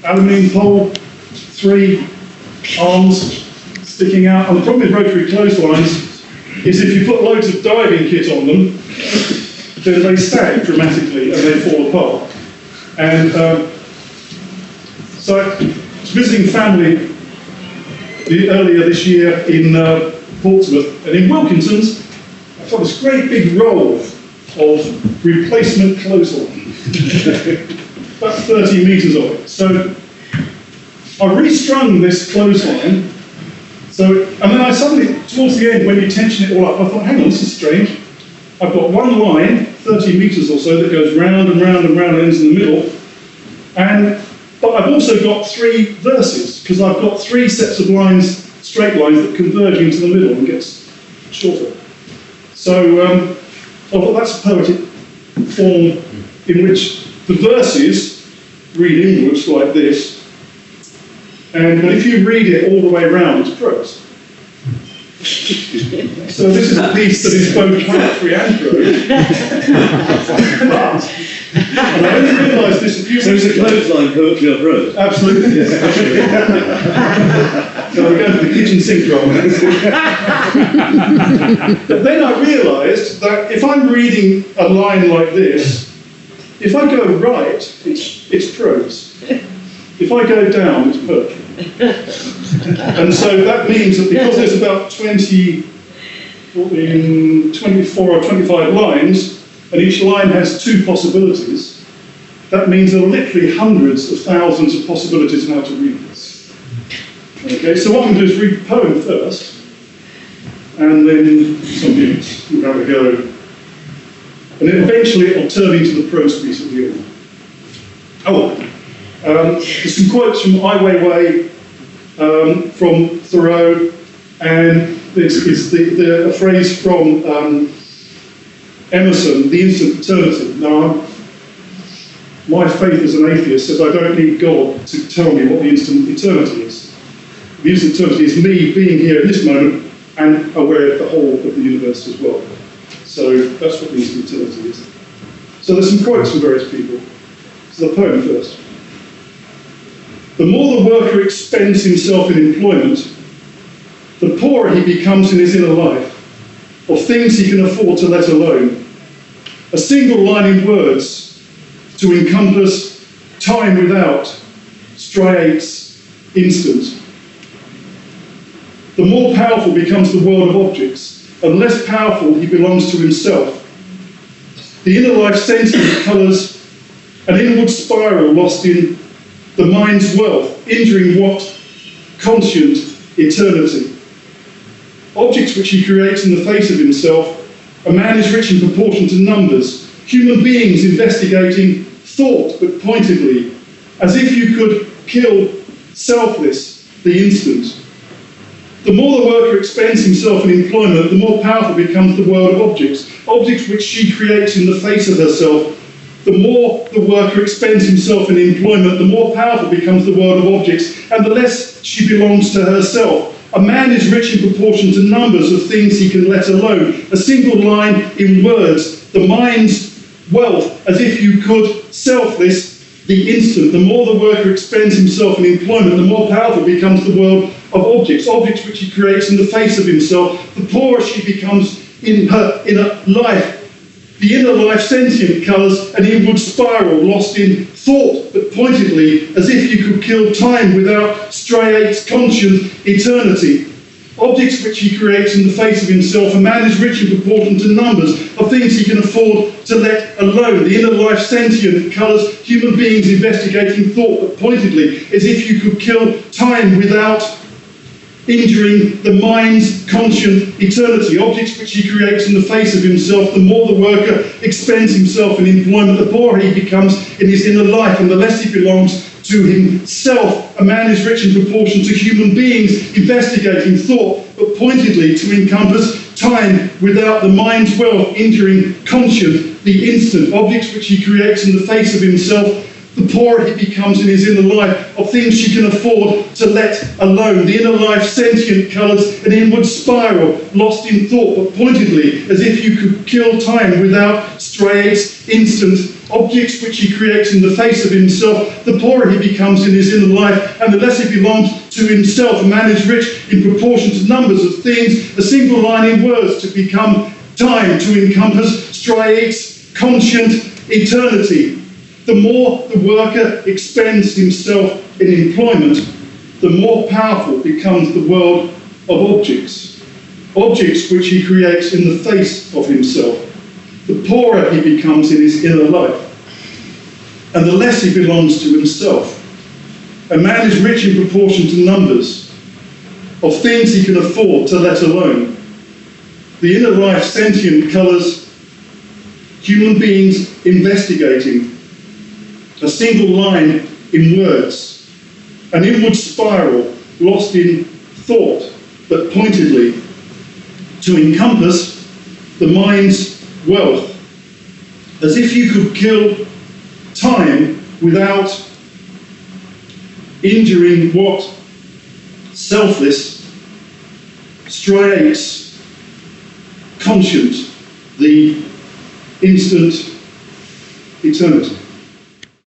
aluminium pole, 3 arms sticking out. And the problem with rotary clotheslines is if you put loads of diving kit on them, then they sag dramatically and they fall apart. And so I was visiting family earlier this year in Portsmouth, and in Wilkinson's I found this great big roll of replacement clothesline, about 30 metres of it. So I restrung this clothesline, and then I suddenly, towards the end, when you tension it all up, I thought, hang on, this is strange. I've got one line, 30 metres or so, that goes round and round and round and ends in the middle, but I've also got 3 verses, because I've got 3 sets of lines, straight lines, that converge into the middle and gets shorter. So I thought that's a poetic form in which the verses read inwards like this, but if you read it all the way around, it's prose. So this is a piece that is both poetry and prose. And I only realised this a few So is a clothesline poetry or prose? Absolutely, yes. So we're going to the kitchen sink drama. But then I realised that if I'm reading a line like this, if I go right, it's prose. If I go down, it's poetry. And so that means that because there's about 24 or 25 lines, and each line has 2 possibilities, that means there are literally hundreds of thousands of possibilities on how to read this. Okay, so what I'm going to do is read the poem first, and then something else. We'll have a go. And then eventually it'll turn into the prose piece at the end. There's some quotes from Ai Weiwei, from Thoreau, and this is a phrase from Emerson, the instant eternity. Now, my faith as an atheist says I don't need God to tell me what the instant eternity is. The instant eternity is me being here in this moment and aware of the whole of the universe as well. So that's what the instant eternity is. So there's some quotes from various people. So the poem first. The more the worker expends himself in employment, the poorer he becomes in his inner life, of things he can afford to let alone. A single line in words to encompass time without striates instant. The more powerful becomes the world of objects, and less powerful he belongs to himself. The inner life sentient colours an inward spiral lost in the mind's wealth, injuring what? Conscient eternity. Objects which he creates in the face of himself, a man is rich in proportion to numbers, human beings investigating thought but pointedly, as if you could kill selfless the instant. The more the worker expends himself in employment, the more powerful becomes the world of objects, objects which she creates in the face of herself. The more the worker expends himself in employment, the more powerful becomes the world of objects, and the less she belongs to herself. A man is rich in proportion to numbers of things he can let alone. A single line in words, the mind's wealth, as if you could, selfless, the instant. The more the worker expends himself in employment, the more powerful becomes the world of objects, objects which he creates in the face of himself. The poorer she becomes in her inner life. The inner life sentient colours an inward spiral lost in thought, but pointedly, as if you could kill time without striates conscient eternity. Objects which he creates in the face of himself, a man is rich in proportion to numbers of things he can afford to let alone. The inner life sentient colours human beings investigating thought, but pointedly, as if you could kill time without injuring the mind's conscient eternity. Objects which he creates in the face of himself, the more the worker expends himself in employment, the poorer he becomes in his inner life, and the less he belongs to himself. A man is rich in proportion to human beings investigating thought, but pointedly to encompass time without the mind's wealth, injuring conscient the instant. Objects which he creates in the face of himself, the poorer he becomes in his inner life of things she can afford to let alone. The inner life sentient colours an inward spiral, lost in thought, but pointedly, as if you could kill time without striates, instant objects which he creates in the face of himself. The poorer he becomes in his inner life, and the less he belongs to himself. A man is rich in proportion to numbers of things, a single line in words to become time, to encompass striates, conscient eternity. The more the worker expends himself in employment, the more powerful becomes the world of objects, objects which he creates in the face of himself. The poorer he becomes in his inner life, and the less he belongs to himself. A man is rich in proportion to numbers of things he can afford to let alone. The inner life sentient colours human beings investigating, a single line in words, an inward spiral lost in thought, but pointedly to encompass the mind's wealth, as if you could kill time without injuring what selfless, striates, conscient, the instant eternity.